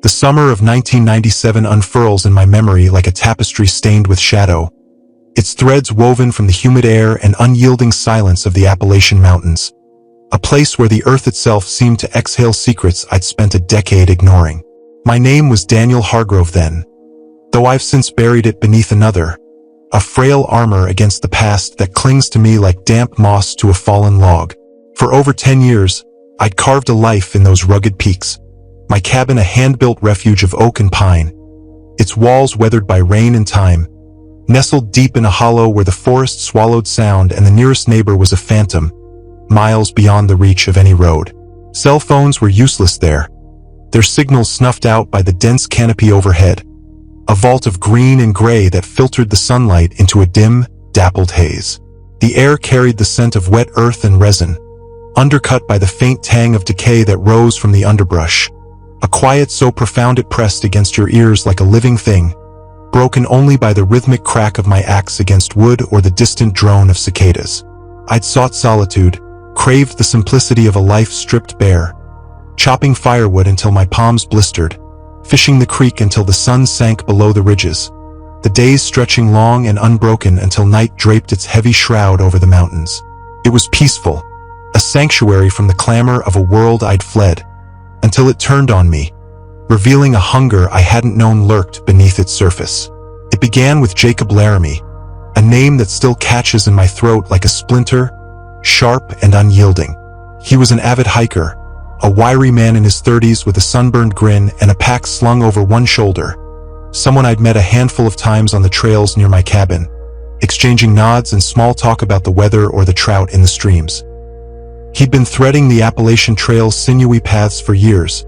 The summer of 1997 unfurls in my memory like a tapestry stained with shadow, its threads woven from the humid air and unyielding silence of the Appalachian Mountains, a place where the earth itself seemed to exhale secrets I'd spent a decade ignoring. My name was Daniel Hargrove then, though I've since buried it beneath another, a frail armor against the past that clings to me like damp moss to a fallen log. For over 10 years, I'd carved a life in those rugged peaks, my cabin a hand-built refuge of oak and pine, its walls weathered by rain and time, nestled deep in a hollow where the forest swallowed sound and the nearest neighbor was a phantom, miles beyond the reach of any road. Cell phones were useless there, their signals snuffed out by the dense canopy overhead, a vault of green and gray that filtered the sunlight into a dim, dappled haze. The air carried the scent of wet earth and resin, undercut by the faint tang of decay that rose from the underbrush, a quiet so profound it pressed against your ears like a living thing, broken only by the rhythmic crack of my axe against wood or the distant drone of cicadas. I'd sought solitude, craved the simplicity of a life stripped bare, chopping firewood until my palms blistered, fishing the creek until the sun sank below the ridges, the days stretching long and unbroken until night draped its heavy shroud over the mountains. It was peaceful, a sanctuary from the clamor of a world I'd fled, until it turned on me, revealing a hunger I hadn't known lurked beneath its surface. It began with Jacob Laramie, a name that still catches in my throat like a splinter, sharp and unyielding. He was an avid hiker, a wiry man in his 30s with a sunburned grin and a pack slung over one shoulder, someone I'd met a handful of times on the trails near my cabin, exchanging nods and small talk about the weather or the trout in the streams. He'd been threading the Appalachian Trail's sinewy paths for years,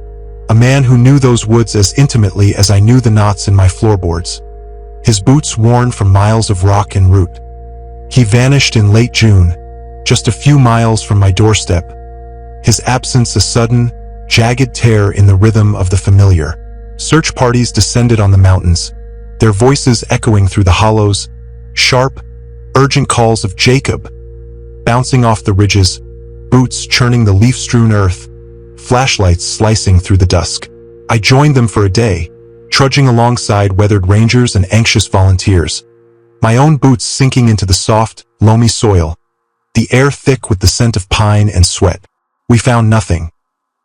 a man who knew those woods as intimately as I knew the knots in my floorboards, his boots worn from miles of rock and root. He vanished in late June, just a few miles from my doorstep, his absence a sudden, jagged tear in the rhythm of the familiar. Search parties descended on the mountains, their voices echoing through the hollows, sharp, urgent calls of Jacob, bouncing off the ridges, boots churning the leaf-strewn earth, flashlights slicing through the dusk. I joined them for a day, trudging alongside weathered rangers and anxious volunteers, my own boots sinking into the soft, loamy soil, the air thick with the scent of pine and sweat. We found nothing.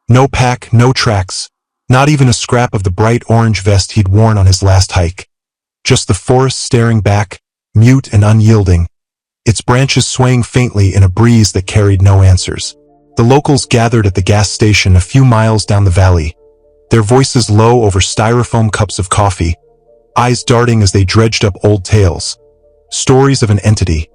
No pack, no tracks, not even a scrap of the bright orange vest he'd worn on his last hike. Just the forest staring back, mute and unyielding, its branches swaying faintly in a breeze that carried no answers. The locals gathered at the gas station a few miles down the valley, their voices low over styrofoam cups of coffee, eyes darting as they dredged up old tales, stories of an entity,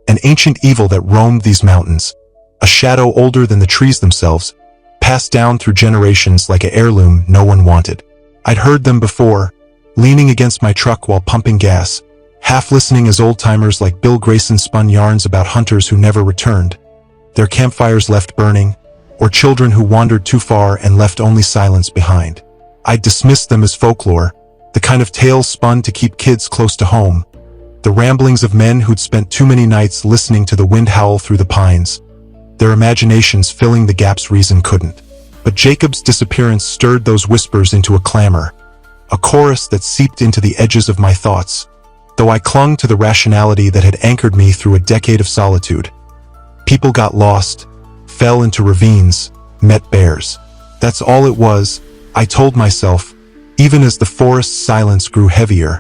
an ancient evil that roamed these mountains, a shadow older than the trees themselves, passed down through generations like an heirloom no one wanted. I'd heard them before, leaning against my truck while pumping gas, half listening as old-timers like Bill Grayson spun yarns about hunters who never returned, their campfires left burning, or children who wandered too far and left only silence behind. I'd dismissed them as folklore, the kind of tales spun to keep kids close to home, the ramblings of men who'd spent too many nights listening to the wind howl through the pines, their imaginations filling the gaps reason couldn't. But Jacob's disappearance stirred those whispers into a clamor, a chorus that seeped into the edges of my thoughts, though I clung to the rationality that had anchored me through a decade of solitude. People got lost, fell into ravines, met bears. That's all it was, I told myself, even as the forest's silence grew heavier,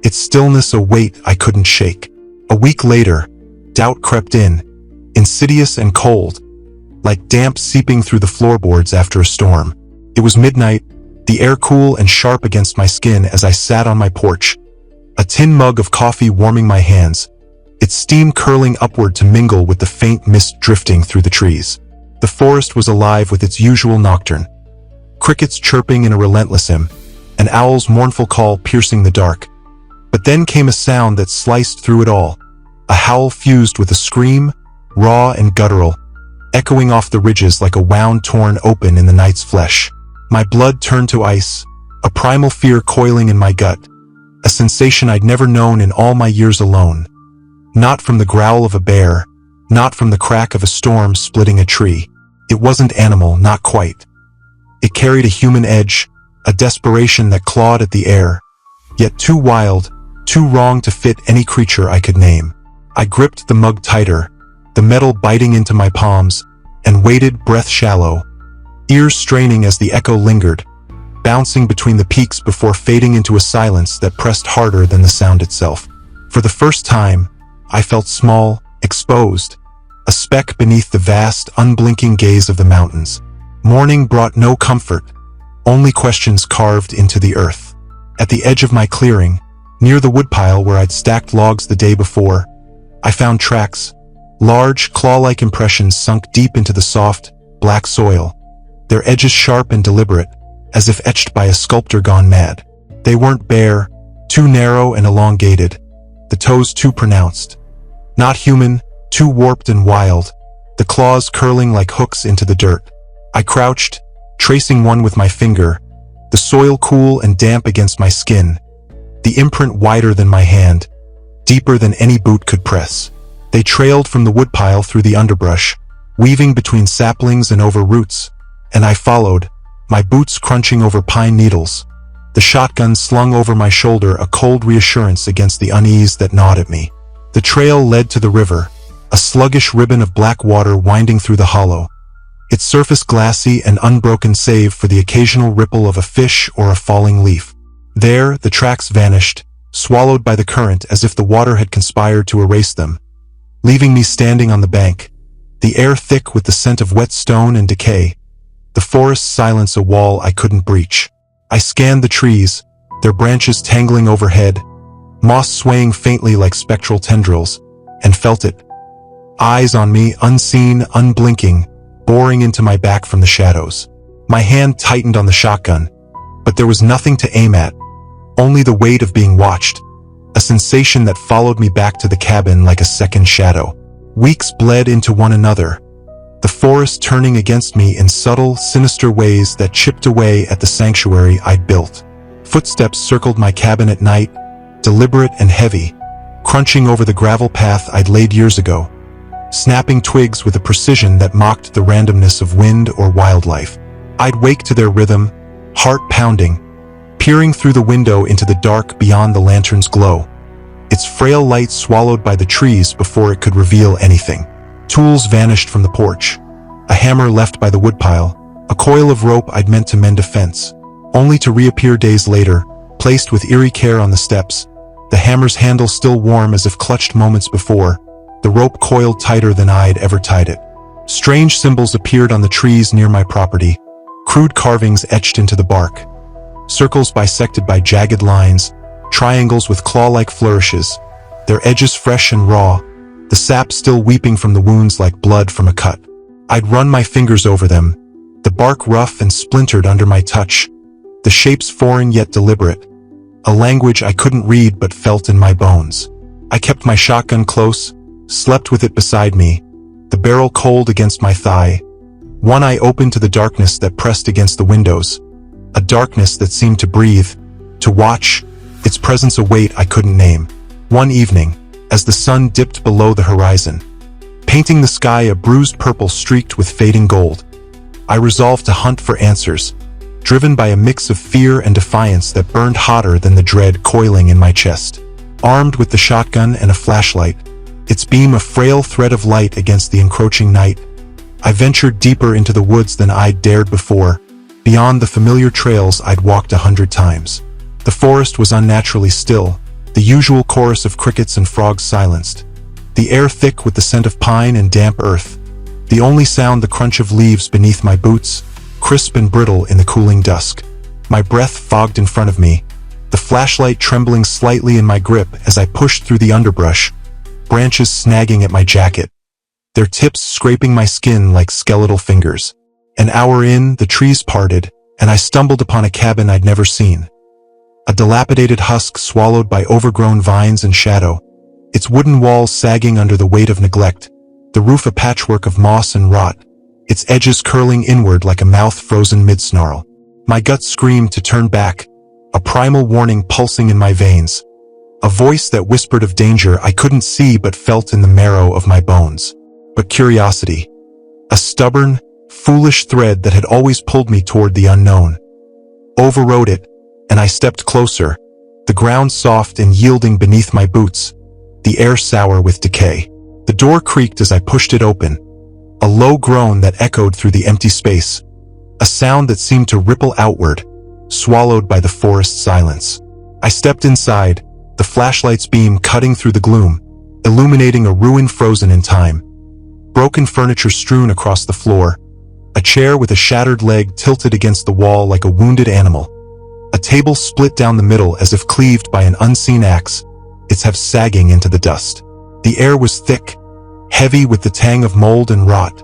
its stillness a weight I couldn't shake. A week later, doubt crept in, insidious and cold, like damp seeping through the floorboards after a storm. It was midnight, the air cool and sharp against my skin as I sat on my porch, a tin mug of coffee warming my hands, its steam curling upward to mingle with the faint mist drifting through the trees. The forest was alive with its usual nocturne, crickets chirping in a relentless hymn, an owl's mournful call piercing the dark. But then came a sound that sliced through it all, a howl fused with a scream, raw and guttural, echoing off the ridges like a wound torn open in the night's flesh. My blood turned to ice, a primal fear coiling in my gut, a sensation I'd never known in all my years alone. Not from the growl of a bear, not from the crack of a storm splitting a tree. It wasn't animal, not quite. It carried a human edge, a desperation that clawed at the air, yet too wild, too wrong to fit any creature I could name. I gripped the mug tighter, the metal biting into my palms, and waited, breath shallow, ears straining as the echo lingered, bouncing between the peaks before fading into a silence that pressed harder than the sound itself. For the first time, I felt small, exposed, a speck beneath the vast, unblinking gaze of the mountains. Morning brought no comfort, only questions carved into the earth. At the edge of my clearing, near the woodpile where I'd stacked logs the day before, I found tracks, large, claw-like impressions sunk deep into the soft, black soil, their edges sharp and deliberate, as if etched by a sculptor gone mad. They weren't bare, too narrow and elongated, the toes too pronounced. Not human, too warped and wild, the claws curling like hooks into the dirt. I crouched, tracing one with my finger, the soil cool and damp against my skin, the imprint wider than my hand, deeper than any boot could press. They trailed from the woodpile through the underbrush, weaving between saplings and over roots, and I followed, my boots crunching over pine needles, the shotgun slung over my shoulder a cold reassurance against the unease that gnawed at me. The trail led to the river, a sluggish ribbon of black water winding through the hollow, its surface glassy and unbroken save for the occasional ripple of a fish or a falling leaf. There, the tracks vanished, swallowed by the current as if the water had conspired to erase them, leaving me standing on the bank, the air thick with the scent of wet stone and decay, the forest's silence a wall I couldn't breach. I scanned the trees, their branches tangling overhead, moss swaying faintly like spectral tendrils, and felt it. Eyes on me, unseen, unblinking, boring into my back from the shadows. My hand tightened on the shotgun, but there was nothing to aim at, only the weight of being watched, a sensation that followed me back to the cabin like a second shadow. Weeks bled into one another, the forest turning against me in subtle, sinister ways that chipped away at the sanctuary I'd built. Footsteps circled my cabin at night, deliberate and heavy, crunching over the gravel path I'd laid years ago, snapping twigs with a precision that mocked the randomness of wind or wildlife. I'd wake to their rhythm, heart pounding, peering through the window into the dark beyond the lantern's glow, its frail light swallowed by the trees before it could reveal anything. Tools vanished from the porch, a hammer left by the woodpile, a coil of rope I'd meant to mend a fence, only to reappear days later, placed with eerie care on the steps, the hammer's handle still warm as if clutched moments before, the rope coiled tighter than I'd ever tied it. Strange symbols appeared on the trees near my property, crude carvings etched into the bark, circles bisected by jagged lines, triangles with claw-like flourishes, their edges fresh and raw, the sap still weeping from the wounds like blood from a cut. I'd run my fingers over them, the bark rough and splintered under my touch, the shapes foreign yet deliberate, a language I couldn't read but felt in my bones. I kept my shotgun close, slept with it beside me, the barrel cold against my thigh, one eye open to the darkness that pressed against the windows, a darkness that seemed to breathe, to watch, its presence a weight I couldn't name. One evening, as the sun dipped below the horizon, painting the sky a bruised purple streaked with fading gold, I resolved to hunt for answers, driven by a mix of fear and defiance that burned hotter than the dread coiling in my chest. Armed with the shotgun and a flashlight, its beam a frail thread of light against the encroaching night, I ventured deeper into the woods than I'd dared before, beyond the familiar trails I'd walked 100 times. The forest was unnaturally still, the usual chorus of crickets and frogs silenced, the air thick with the scent of pine and damp earth, the only sound the crunch of leaves beneath my boots, crisp and brittle in the cooling dusk. My breath fogged in front of me, the flashlight trembling slightly in my grip as I pushed through the underbrush, branches snagging at my jacket, their tips scraping my skin like skeletal fingers. An hour in, the trees parted, and I stumbled upon a cabin I'd never seen. A dilapidated husk swallowed by overgrown vines and shadow, its wooden walls sagging under the weight of neglect, the roof a patchwork of moss and rot, its edges curling inward like a mouth frozen mid-snarl. My gut screamed to turn back, a primal warning pulsing in my veins, a voice that whispered of danger I couldn't see but felt in the marrow of my bones. But curiosity, a stubborn, foolish thread that had always pulled me toward the unknown, overrode it, and I stepped closer, the ground soft and yielding beneath my boots, the air sour with decay. The door creaked as I pushed it open, a low groan that echoed through the empty space, a sound that seemed to ripple outward, swallowed by the forest silence. I stepped inside, the flashlight's beam cutting through the gloom, illuminating a ruin frozen in time. Broken furniture strewn across the floor, a chair with a shattered leg tilted against the wall like a wounded animal, a table split down the middle as if cleaved by an unseen axe, its halves sagging into the dust. The air was thick, heavy with the tang of mold and rot,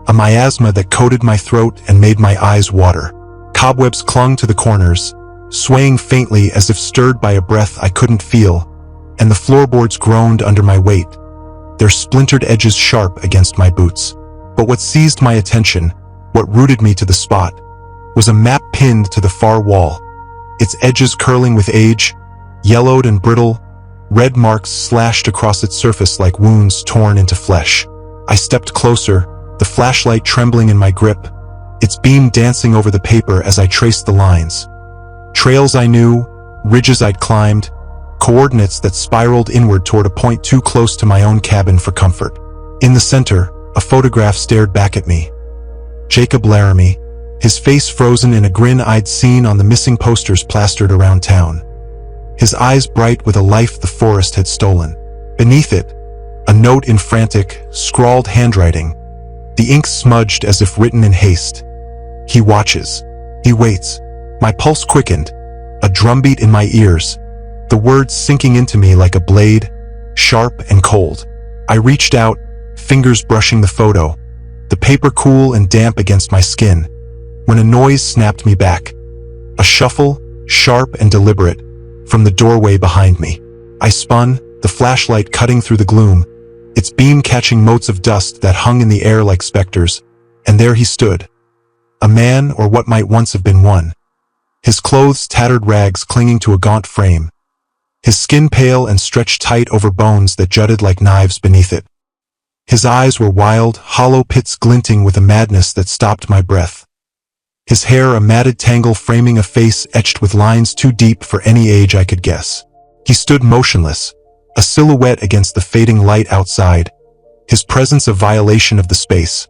a miasma that coated my throat and made my eyes water. Cobwebs clung to the corners, swaying faintly as if stirred by a breath I couldn't feel, and the floorboards groaned under my weight, their splintered edges sharp against my boots. But what seized my attention, what rooted me to the spot, was a map pinned to the far wall, its edges curling with age, yellowed and brittle, red marks slashed across its surface like wounds torn into flesh. I stepped closer, the flashlight trembling in my grip, its beam dancing over the paper as I traced the lines. Trails I knew, ridges I'd climbed, coordinates that spiraled inward toward a point too close to my own cabin for comfort. In the center, a photograph stared back at me. Jacob Laramie, his face frozen in a grin I'd seen on the missing posters plastered around town. His eyes bright with a life the forest had stolen. Beneath it, a note in frantic, scrawled handwriting, the ink smudged as if written in haste. He watches. He waits. My pulse quickened, a drumbeat in my ears, the words sinking into me like a blade, sharp and cold. I reached out, fingers brushing the photo, the paper cool and damp against my skin, when a noise snapped me back. A shuffle, sharp and deliberate, from the doorway behind me. I spun, the flashlight cutting through the gloom, its beam catching motes of dust that hung in the air like specters, and there he stood. A man, or what might once have been one. His clothes tattered rags clinging to a gaunt frame, his skin pale and stretched tight over bones that jutted like knives beneath it. His eyes were wild, hollow pits glinting with a madness that stopped my breath. His hair a matted tangle framing a face etched with lines too deep for any age I could guess. He stood motionless, a silhouette against the fading light outside, his presence a violation of the space,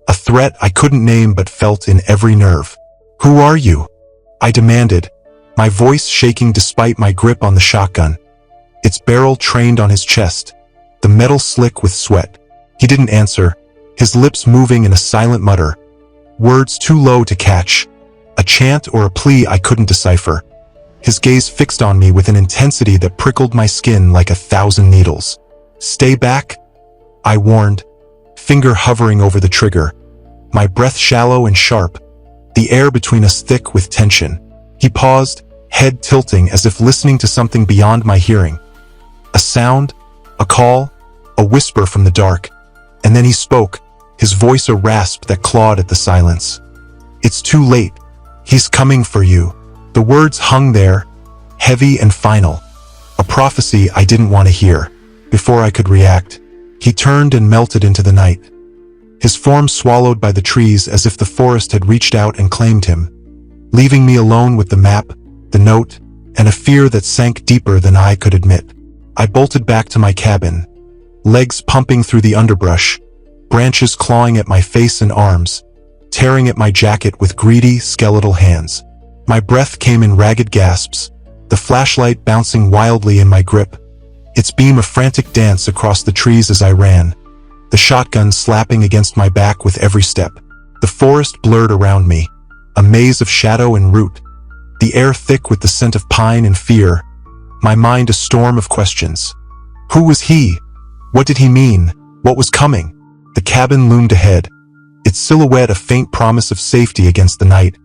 a threat I couldn't name but felt in every nerve. "Who are you?" I demanded, my voice shaking despite my grip on the shotgun, its barrel trained on his chest, the metal slick with sweat. He didn't answer, his lips moving in a silent mutter, words too low to catch, a chant or a plea I couldn't decipher. His gaze fixed on me with an intensity that prickled my skin like 1,000 needles. "Stay back," I warned, finger hovering over the trigger, my breath shallow and sharp, the air between us thick with tension. He paused, head tilting as if listening to something beyond my hearing. A sound, a call, a whisper from the dark, and then he spoke, his voice a rasp that clawed at the silence. "It's too late. He's coming for you." The words hung there, heavy and final, a prophecy I didn't want to hear. Before I could react, he turned and melted into the night, his form swallowed by the trees as if the forest had reached out and claimed him, leaving me alone with the map, the note, and a fear that sank deeper than I could admit. I bolted back to my cabin, legs pumping through the underbrush, branches clawing at my face and arms, tearing at my jacket with greedy, skeletal hands. My breath came in ragged gasps, the flashlight bouncing wildly in my grip, its beam a frantic dance across the trees as I ran, the shotgun slapping against my back with every step. The forest blurred around me, a maze of shadow and root, the air thick with the scent of pine and fear, my mind a storm of questions. Who was he? What did he mean? What was coming? The cabin loomed ahead, its silhouette a faint promise of safety against the night,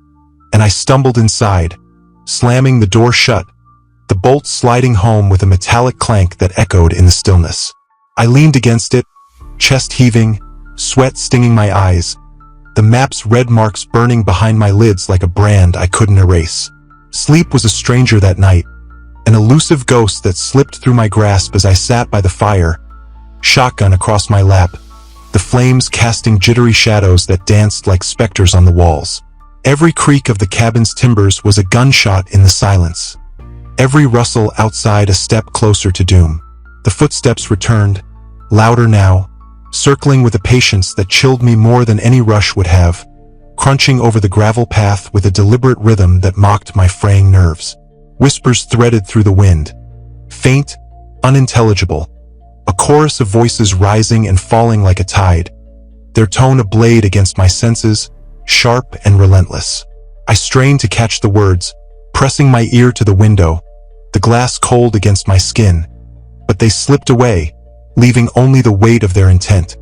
and I stumbled inside, slamming the door shut, the bolt sliding home with a metallic clank that echoed in the stillness. I leaned against it, chest heaving, sweat stinging my eyes, the map's red marks burning behind my lids like a brand I couldn't erase. Sleep was a stranger that night, an elusive ghost that slipped through my grasp as I sat by the fire, shotgun across my lap, the flames casting jittery shadows that danced like specters on the walls. Every creak of the cabin's timbers was a gunshot in the silence. Every rustle outside a step closer to doom. The footsteps returned, louder now, circling with a patience that chilled me more than any rush would have, crunching over the gravel path with a deliberate rhythm that mocked my fraying nerves. Whispers threaded through the wind, faint, unintelligible, a chorus of voices rising and falling like a tide, their tone a blade against my senses, sharp and relentless. I strained to catch the words, pressing my ear to the window, the glass cold against my skin, but they slipped away, leaving only the weight of their intent.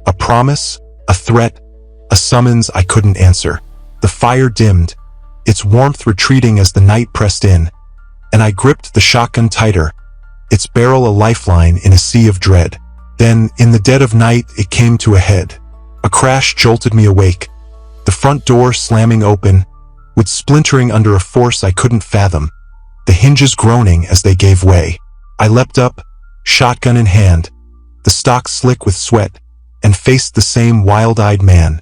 A promise, a threat, a summons I couldn't answer. The fire dimmed, its warmth retreating as the night pressed in, and I gripped the shotgun tighter, its barrel a lifeline in a sea of dread. Then, in the dead of night, it came to a head. A crash jolted me awake, the front door slamming open, with splintering under a force I couldn't fathom, the hinges groaning as they gave way. I leapt up, shotgun in hand, the stock slick with sweat, and faced the same wild-eyed man,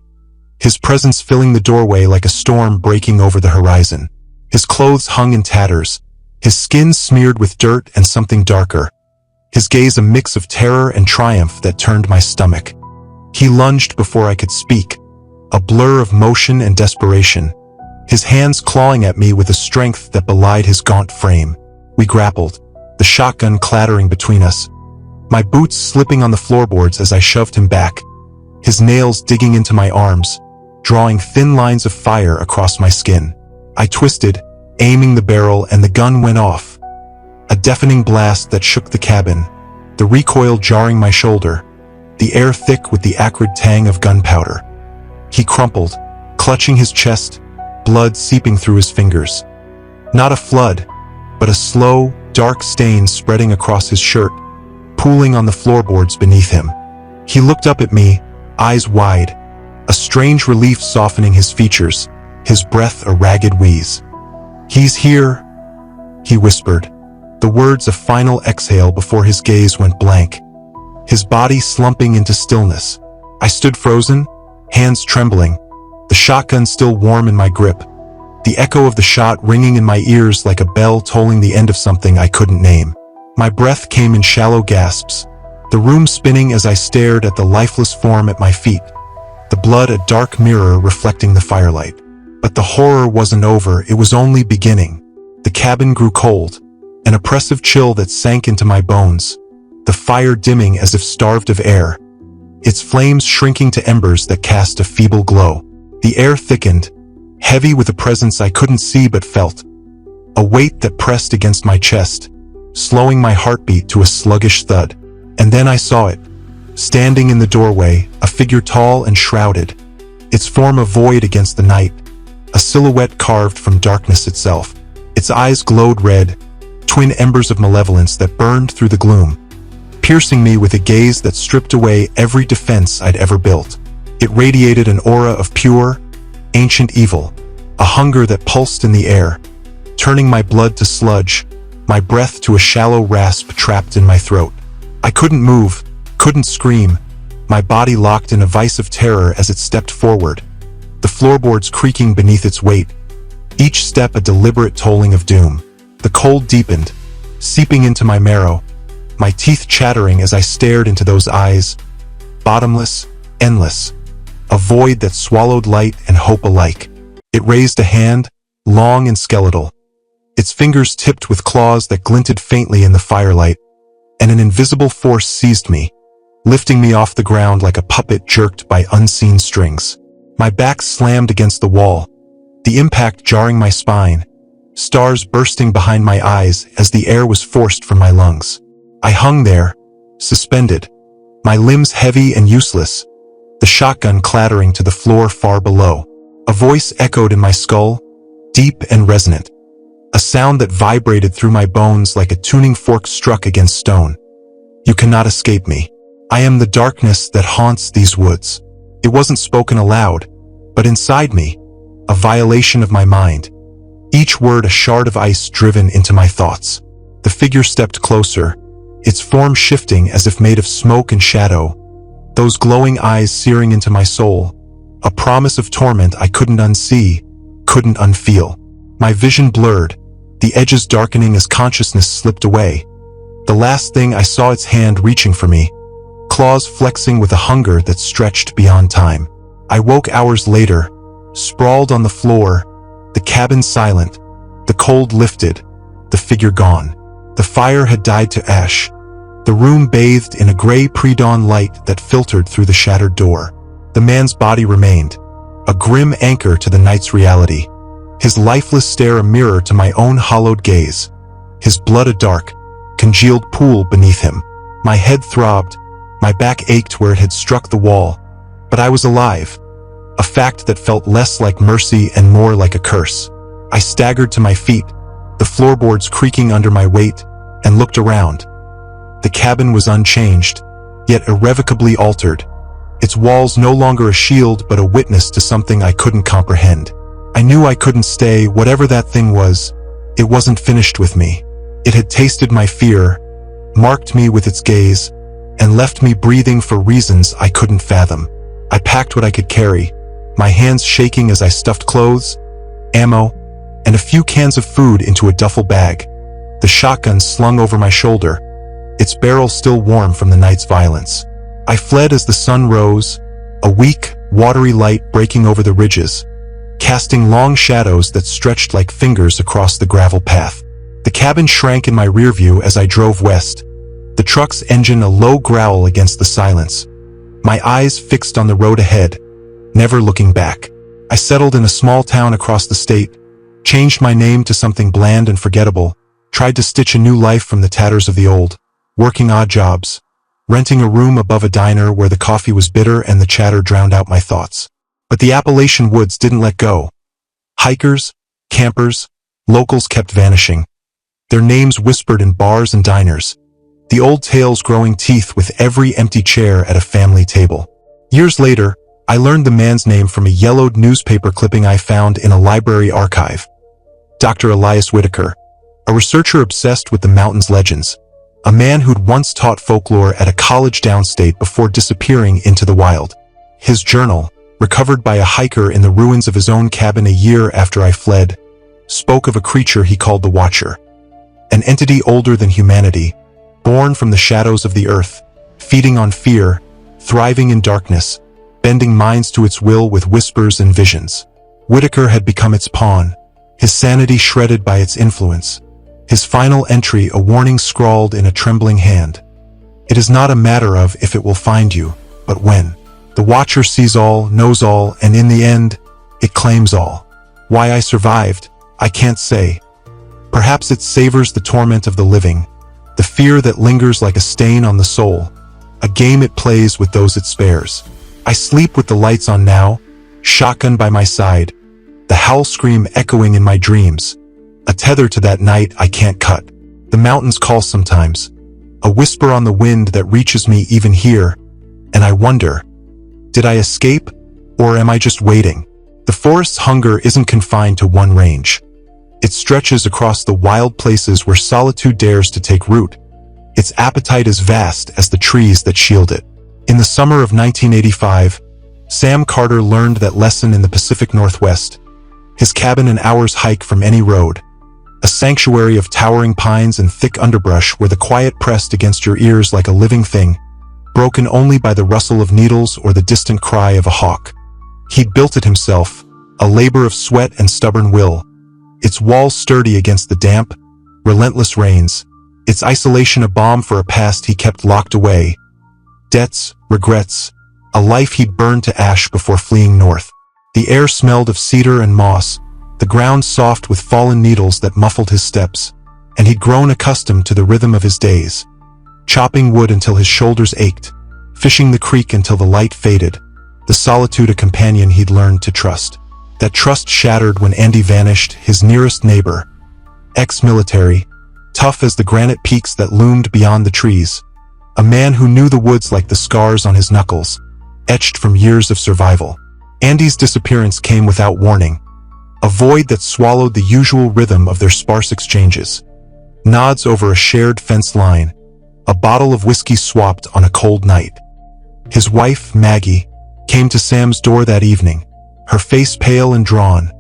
his presence filling the doorway like a storm breaking over the horizon. His clothes hung in tatters, his skin smeared with dirt and something darker, his gaze a mix of terror and triumph that turned my stomach. He lunged before I could speak, a blur of motion and desperation, his hands clawing at me with a strength that belied his gaunt frame. We grappled, the shotgun clattering between us, my boots slipping on the floorboards as I shoved him back, his nails digging into my arms, drawing thin lines of fire across my skin. I twisted, aiming the barrel, and the gun went off. A deafening blast that shook the cabin, the recoil jarring my shoulder, the air thick with the acrid tang of gunpowder. He crumpled, clutching his chest, blood seeping through his fingers. Not a flood, but a slow, dark stain spreading across his shirt, pooling on the floorboards beneath him. He looked up at me, eyes wide, a strange relief softening his features, his breath a ragged wheeze. "He's here," he whispered, the words a final exhale before his gaze went blank, his body slumping into stillness. I stood frozen, hands trembling, the shotgun still warm in my grip, the echo of the shot ringing in my ears like a bell tolling the end of something I couldn't name. My breath came in shallow gasps, the room spinning as I stared at the lifeless form at my feet, the blood a dark mirror reflecting the firelight. But the horror wasn't over, it was only beginning. The cabin grew cold, an oppressive chill that sank into my bones, the fire dimming as if starved of air, its flames shrinking to embers that cast a feeble glow. The air thickened, heavy with a presence I couldn't see but felt, a weight that pressed against my chest, slowing my heartbeat to a sluggish thud. And then I saw it, standing in the doorway, a figure tall and shrouded, its form a void against the night, a silhouette carved from darkness itself. Its eyes glowed red, twin embers of malevolence that burned through the gloom, piercing me with a gaze that stripped away every defense I'd ever built. It radiated an aura of pure, ancient evil, a hunger that pulsed in the air, turning my blood to sludge, my breath to a shallow rasp trapped in my throat. I couldn't move, couldn't scream, my body locked in a vice of terror as it stepped forward, the floorboards creaking beneath its weight, each step a deliberate tolling of doom. The cold deepened, seeping into my marrow, my teeth chattering as I stared into those eyes, bottomless, endless, a void that swallowed light and hope alike. It raised a hand, long and skeletal, its fingers tipped with claws that glinted faintly in the firelight, and an invisible force seized me, lifting me off the ground like a puppet jerked by unseen strings. My back slammed against the wall, the impact jarring my spine, stars bursting behind my eyes as the air was forced from my lungs. I hung there, suspended, my limbs heavy and useless, the shotgun clattering to the floor far below. A voice echoed in my skull, deep and resonant, a sound that vibrated through my bones like a tuning fork struck against stone. "You cannot escape me. I am the darkness that haunts these woods." It wasn't spoken aloud, but inside me, a violation of my mind, each word a shard of ice driven into my thoughts. The figure stepped closer, its form shifting as if made of smoke and shadow, those glowing eyes searing into my soul, a promise of torment I couldn't unsee, couldn't unfeel. My vision blurred, the edges darkening as consciousness slipped away. The last thing I saw, its hand reaching for me, claws flexing with a hunger that stretched beyond time. I woke hours later, sprawled on the floor, the cabin silent, the cold lifted, the figure gone. The fire had died to ash. The room bathed in a gray pre-dawn light that filtered through the shattered door. The man's body remained, a grim anchor to the night's reality. His lifeless stare a mirror to my own hollowed gaze. His blood a dark, congealed pool beneath him. My head throbbed, my back ached where it had struck the wall. But I was alive, a fact that felt less like mercy and more like a curse. I staggered to my feet, the floorboards creaking under my weight, and looked around. The cabin was unchanged, yet irrevocably altered. Its walls no longer a shield but a witness to something I couldn't comprehend. I knew I couldn't stay, whatever that thing was. It wasn't finished with me. It had tasted my fear, marked me with its gaze, and left me breathing for reasons I couldn't fathom. I packed what I could carry, my hands shaking as I stuffed clothes, ammo, and a few cans of food into a duffel bag, the shotgun slung over my shoulder, its barrel still warm from the night's violence. I fled as the sun rose, a weak, watery light breaking over the ridges, casting long shadows that stretched like fingers across the gravel path. The cabin shrank in my rear view as I drove west, the truck's engine a low growl against the silence. My eyes fixed on the road ahead, never looking back. I settled in a small town across the state, changed my name to something bland and forgettable, tried to stitch a new life from the tatters of the old, working odd jobs, renting a room above a diner where the coffee was bitter and the chatter drowned out my thoughts. But the Appalachian woods didn't let go. Hikers, campers, locals kept vanishing, their names whispered in bars and diners, the old tales growing teeth with every empty chair at a family table. Years later, I learned the man's name from a yellowed newspaper clipping I found in a library archive. Dr. Elias Whitaker, a researcher obsessed with the mountain's legends, a man who'd once taught folklore at a college downstate before disappearing into the wild. His journal, recovered by a hiker in the ruins of his own cabin a year after I fled, spoke of a creature he called the Watcher, an entity older than humanity, born from the shadows of the earth, feeding on fear, thriving in darkness, bending minds to its will with whispers and visions. Whitaker had become its pawn, his sanity shredded by its influence, his final entry a warning scrawled in a trembling hand. It is not a matter of if it will find you, but when. The Watcher sees all, knows all, and in the end, it claims all. Why I survived, I can't say. Perhaps it savors the torment of the living, the fear that lingers like a stain on the soul, a game it plays with those it spares. I sleep with the lights on now, shotgun by my side, the howl scream echoing in my dreams, a tether to that night I can't cut. The mountains call sometimes, a whisper on the wind that reaches me even here, and I wonder, did I escape, or am I just waiting? The forest's hunger isn't confined to one range. It stretches across the wild places where solitude dares to take root. Its appetite is vast as the trees that shield it. In the summer of 1985, Sam Carter learned that lesson in the Pacific Northwest, his cabin an hour's hike from any road, a sanctuary of towering pines and thick underbrush where the quiet pressed against your ears like a living thing, broken only by the rustle of needles or the distant cry of a hawk. He'd built it himself, a labor of sweat and stubborn will, its walls sturdy against the damp, relentless rains, its isolation a balm for a past he kept locked away, debts, regrets, a life he'd burned to ash before fleeing north. The air smelled of cedar and moss, the ground soft with fallen needles that muffled his steps, and he'd grown accustomed to the rhythm of his days, chopping wood until his shoulders ached, fishing the creek until the light faded, the solitude a companion he'd learned to trust. That trust shattered when Andy vanished, his nearest neighbor, ex-military, tough as the granite peaks that loomed beyond the trees, a man who knew the woods like the scars on his knuckles, etched from years of survival. Andy's disappearance came without warning, a void that swallowed the usual rhythm of their sparse exchanges. Nods over a shared fence line, a bottle of whiskey swapped on a cold night. His wife, Maggie, came to Sam's door that evening, her face pale and drawn,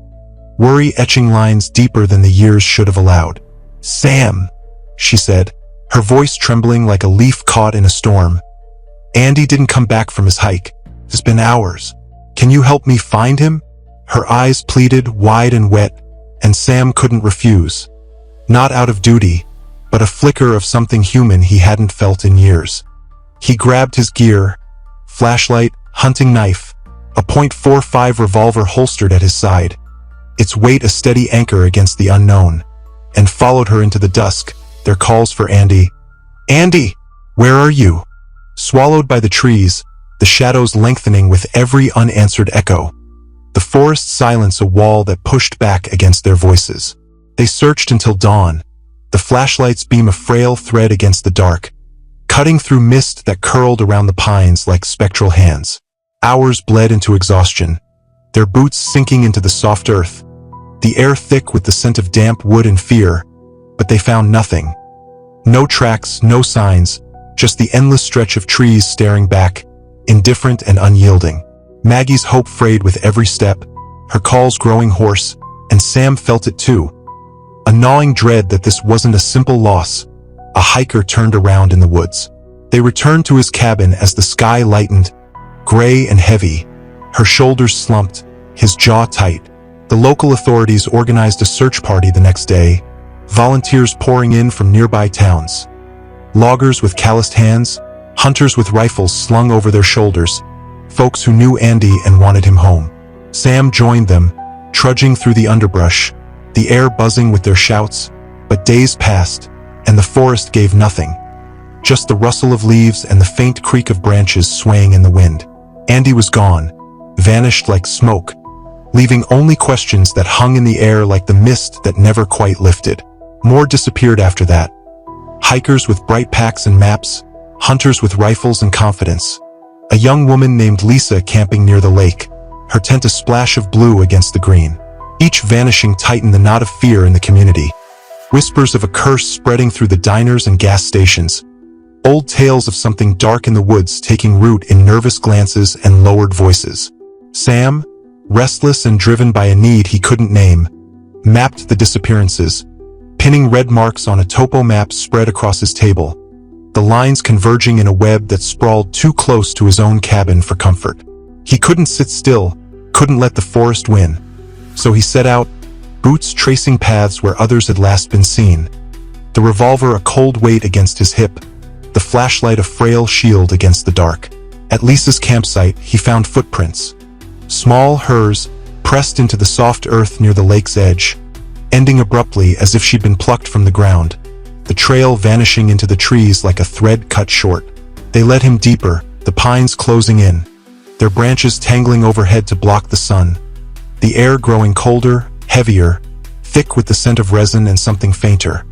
worry etching lines deeper than the years should have allowed. "Sam," she said, her voice trembling like a leaf caught in a storm. "Andy didn't come back from his hike. It's been hours. Can you help me find him?" Her eyes pleaded, wide and wet, and Sam couldn't refuse. Not out of duty, but a flicker of something human he hadn't felt in years. He grabbed his gear, flashlight, hunting knife, a .45 revolver holstered at his side, its weight a steady anchor against the unknown, and followed her into the dusk, their calls for Andy. "Andy, where are you?" Swallowed by the trees, the shadows lengthening with every unanswered echo. The forest silence a wall that pushed back against their voices. They searched until dawn, the flashlight's beam a frail thread against the dark, cutting through mist that curled around the pines like spectral hands. Hours bled into exhaustion, their boots sinking into the soft earth, the air thick with the scent of damp wood and fear, but they found nothing. No tracks, no signs, just the endless stretch of trees staring back, indifferent and unyielding. Maggie's hope frayed with every step, her calls growing hoarse, and Sam felt it too. A gnawing dread that this wasn't a simple loss. A hiker turned around in the woods. They returned to his cabin as the sky lightened, gray and heavy, her shoulders slumped, his jaw tight. The local authorities organized a search party the next day, volunteers pouring in from nearby towns. Loggers with calloused hands, hunters with rifles slung over their shoulders, folks who knew Andy and wanted him home. Sam joined them, trudging through the underbrush, the air buzzing with their shouts, but days passed, and the forest gave nothing. Just the rustle of leaves and the faint creak of branches swaying in the wind. Andy was gone, vanished like smoke, leaving only questions that hung in the air like the mist that never quite lifted. More disappeared after that. Hikers with bright packs and maps, hunters with rifles and confidence. A young woman named Lisa camping near the lake, her tent a splash of blue against the green. Each vanishing tightened the knot of fear in the community. Whispers of a curse spreading through the diners and gas stations. Old tales of something dark in the woods taking root in nervous glances and lowered voices. Sam, restless and driven by a need he couldn't name, mapped the disappearances, pinning red marks on a topo map spread across his table, the lines converging in a web that sprawled too close to his own cabin for comfort. He couldn't sit still, couldn't let the forest win. So he set out, boots tracing paths where others had last been seen, the revolver a cold weight against his hip, the flashlight a frail shield against the dark. At Lisa's campsite, he found footprints. Small, hers, pressed into the soft earth near the lake's edge, ending abruptly as if she'd been plucked from the ground, the trail vanishing into the trees like a thread cut short. They led him deeper, the pines closing in, their branches tangling overhead to block the sun, the air growing colder, heavier, thick with the scent of resin and something fainter.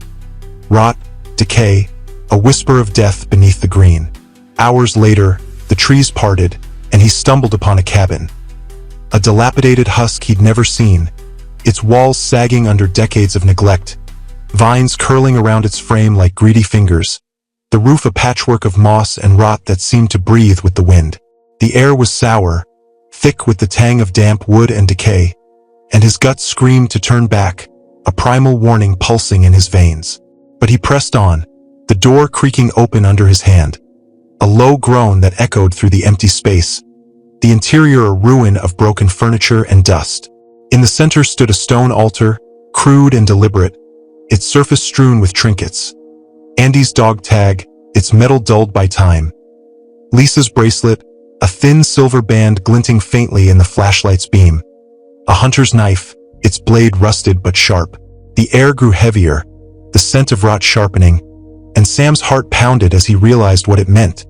Rot, decay, a whisper of death beneath the green. Hours later, the trees parted, and he stumbled upon a cabin. A dilapidated husk he'd never seen, its walls sagging under decades of neglect, vines curling around its frame like greedy fingers, the roof a patchwork of moss and rot that seemed to breathe with the wind. The air was sour, thick with the tang of damp wood and decay, and his gut screamed to turn back, a primal warning pulsing in his veins. But he pressed on, the door creaking open under his hand. A low groan that echoed through the empty space, the interior a ruin of broken furniture and dust. In the center stood a stone altar, crude and deliberate, its surface strewn with trinkets. Andy's dog tag, its metal dulled by time. Lisa's bracelet, a thin silver band glinting faintly in the flashlight's beam. A hunter's knife, its blade rusted but sharp. The air grew heavier, the scent of rot sharpening, and Sam's heart pounded as he realized what it meant.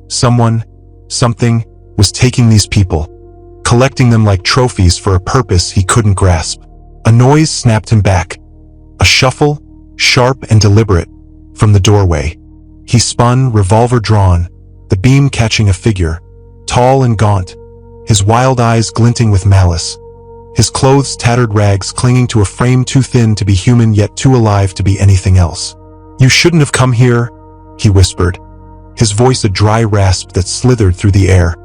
Someone, something, was taking these people, collecting them like trophies for a purpose he couldn't grasp. A noise snapped him back. A shuffle, sharp and deliberate, from the doorway. He spun, revolver drawn, the beam catching a figure, tall and gaunt, his wild eyes glinting with malice, his clothes tattered rags clinging to a frame too thin to be human yet too alive to be anything else. "You shouldn't have come here," he whispered, his voice a dry rasp that slithered through the air,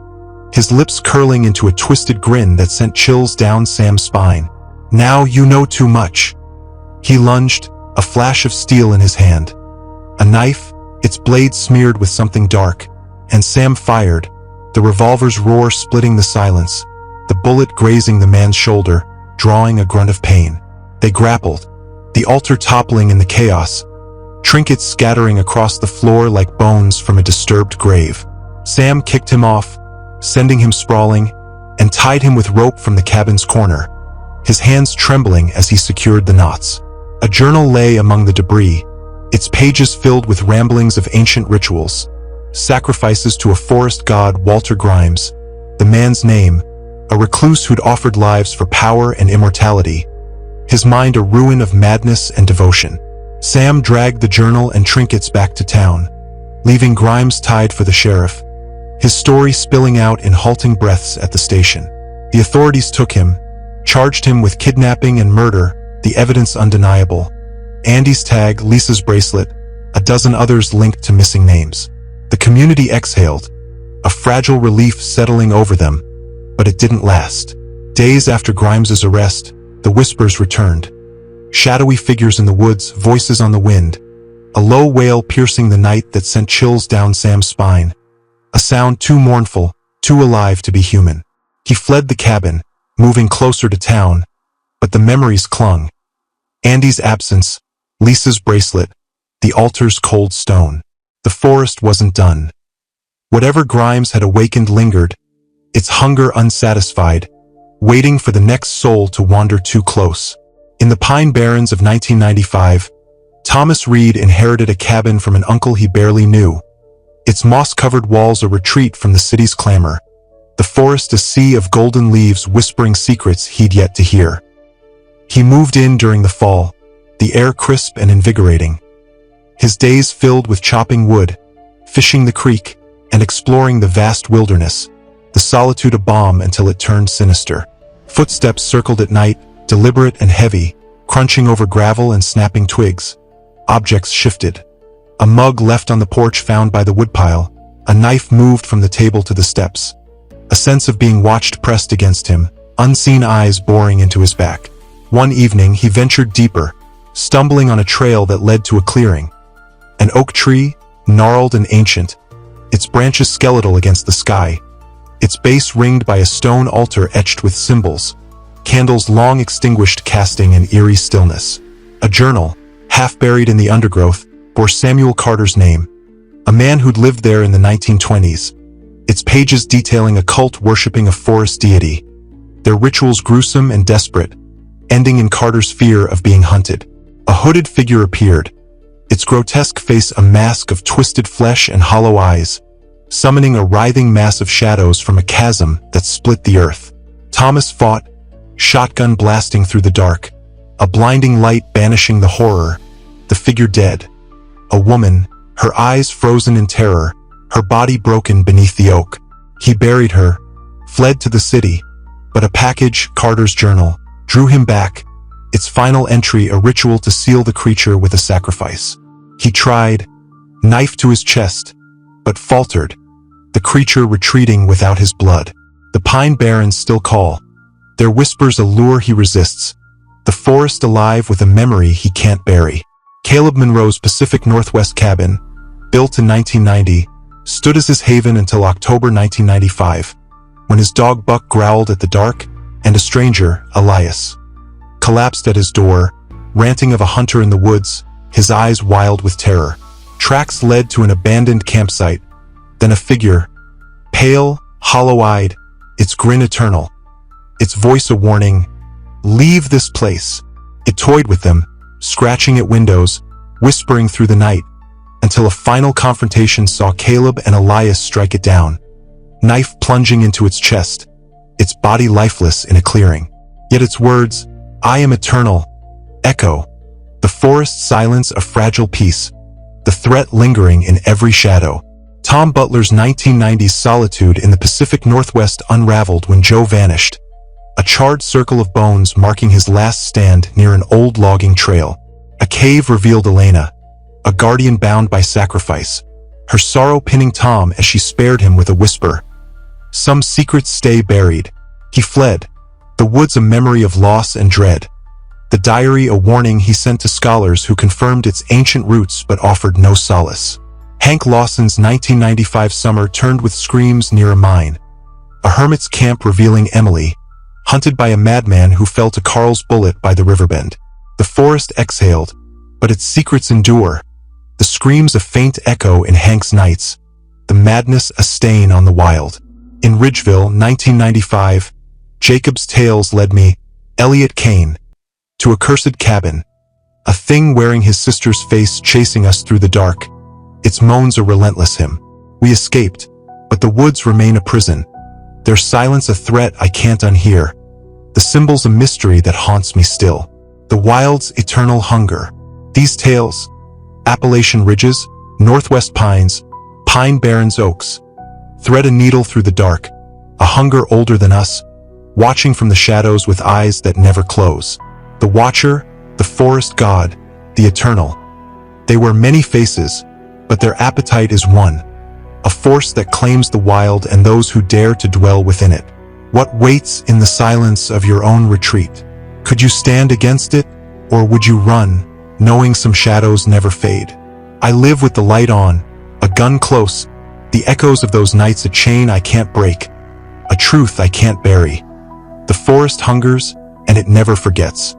his lips curling into a twisted grin that sent chills down Sam's spine. Now you know too much. He lunged, a flash of steel in his hand. A knife, its blade smeared with something dark, and Sam fired, the revolver's roar splitting the silence, the bullet grazing the man's shoulder, drawing a grunt of pain. They grappled, the altar toppling in the chaos, trinkets scattering across the floor like bones from a disturbed grave. Sam kicked him off, sending him sprawling, and tied him with rope from the cabin's corner, his hands trembling as he secured the knots. A journal lay among the debris, its pages filled with ramblings of ancient rituals, sacrifices to a forest god, Walter Grimes, the man's name, a recluse who'd offered lives for power and immortality, his mind a ruin of madness and devotion. Sam dragged the journal and trinkets back to town, leaving Grimes tied for the sheriff, his story spilling out in halting breaths at the station. The authorities took him, charged him with kidnapping and murder, the evidence undeniable. Andy's tag, Lisa's bracelet, a dozen others linked to missing names. The community exhaled, a fragile relief settling over them, but it didn't last. Days after Grimes's arrest, the whispers returned. Shadowy figures in the woods, voices on the wind, a low wail piercing the night that sent chills down Sam's spine. A sound too mournful, too alive to be human. He fled the cabin, moving closer to town, but the memories clung. Andy's absence, Lisa's bracelet, the altar's cold stone. The forest wasn't done. Whatever Grimes had awakened lingered, its hunger unsatisfied, waiting for the next soul to wander too close. In the Pine Barrens of 1995, Thomas Reed inherited a cabin from an uncle he barely knew, its moss-covered walls a retreat from the city's clamor, the forest a sea of golden leaves whispering secrets he'd yet to hear. He moved in during the fall, the air crisp and invigorating. His days filled with chopping wood, fishing the creek, and exploring the vast wilderness, the solitude a balm until it turned sinister. Footsteps circled at night, deliberate and heavy, crunching over gravel and snapping twigs. Objects shifted. A mug left on the porch found by the woodpile, a knife moved from the table to the steps. A sense of being watched pressed against him, unseen eyes boring into his back. One evening he ventured deeper, stumbling on a trail that led to a clearing. An oak tree, gnarled and ancient, its branches skeletal against the sky, its base ringed by a stone altar etched with symbols, candles long extinguished casting an eerie stillness. A journal, half buried in the undergrowth, bore Samuel Carter's name, a man who'd lived there in the 1920s, its pages detailing a cult worshipping a forest deity, their rituals gruesome and desperate, ending in Carter's fear of being hunted. A hooded figure appeared, its grotesque face a mask of twisted flesh and hollow eyes, summoning a writhing mass of shadows from a chasm that split the earth. Thomas fought, shotgun blasting through the dark, a blinding light banishing the horror, the figure dead. A woman, her eyes frozen in terror, her body broken beneath the oak. He buried her, fled to the city, but a package, Carter's journal, drew him back, its final entry a ritual to seal the creature with a sacrifice. He tried, knife to his chest, but faltered, the creature retreating without his blood. The Pine Barrens still call, their whispers a lure he resists, the forest alive with a memory he can't bury. Caleb Monroe's Pacific Northwest cabin, built in 1990, stood as his haven until October 1995, when his dog Buck growled at the dark, and a stranger, Elias, collapsed at his door, ranting of a hunter in the woods, his eyes wild with terror. Tracks led to an abandoned campsite, then a figure, pale, hollow-eyed, its grin eternal, its voice a warning, "Leave this place." It toyed with them, scratching at windows, whispering through the night, until a final confrontation saw Caleb and Elias strike it down, knife plunging into its chest, its body lifeless in a clearing. Yet its words, "I am eternal," echo, the forest silence a fragile piece, the threat lingering in every shadow. Tom Butler's 1990s solitude in the Pacific Northwest unraveled when Joe vanished, a charred circle of bones marking his last stand near an old logging trail. A cave revealed Elena, a guardian bound by sacrifice, her sorrow pinning Tom as she spared him with a whisper. Some secrets stay buried. He fled, The woods a memory of loss and dread. The diary a warning he sent to scholars who confirmed its ancient roots but offered no solace. Hank Lawson's 1995 summer turned with screams near a mine. A hermit's camp revealing Emily, hunted by a madman who fell to Carl's bullet by the riverbend. The forest exhaled, but its secrets endure. The screams a faint echo in Hank's nights, the madness a stain on the wild. In Ridgeville, 1995, Jacob's tales led me, Elliot Kane, to a cursed cabin, a thing wearing his sister's face chasing us through the dark. Its moans a relentless hymn. We escaped, but the woods remain a prison, their silence a threat I can't unhear, the symbols a mystery that haunts me still. The wild's eternal hunger. These tales, Appalachian ridges, Northwest pines, Pine Barrens oaks, thread a needle through the dark, a hunger older than us, watching from the shadows with eyes that never close. The Watcher, the forest god, the eternal. They wear many faces, but their appetite is one, a force that claims the wild and those who dare to dwell within it. What waits in the silence of your own retreat? Could you stand against it, or would you run, knowing some shadows never fade? I live with the light on, a gun close, the echoes of those nights a chain I can't break, a truth I can't bury. The forest hungers, and it never forgets.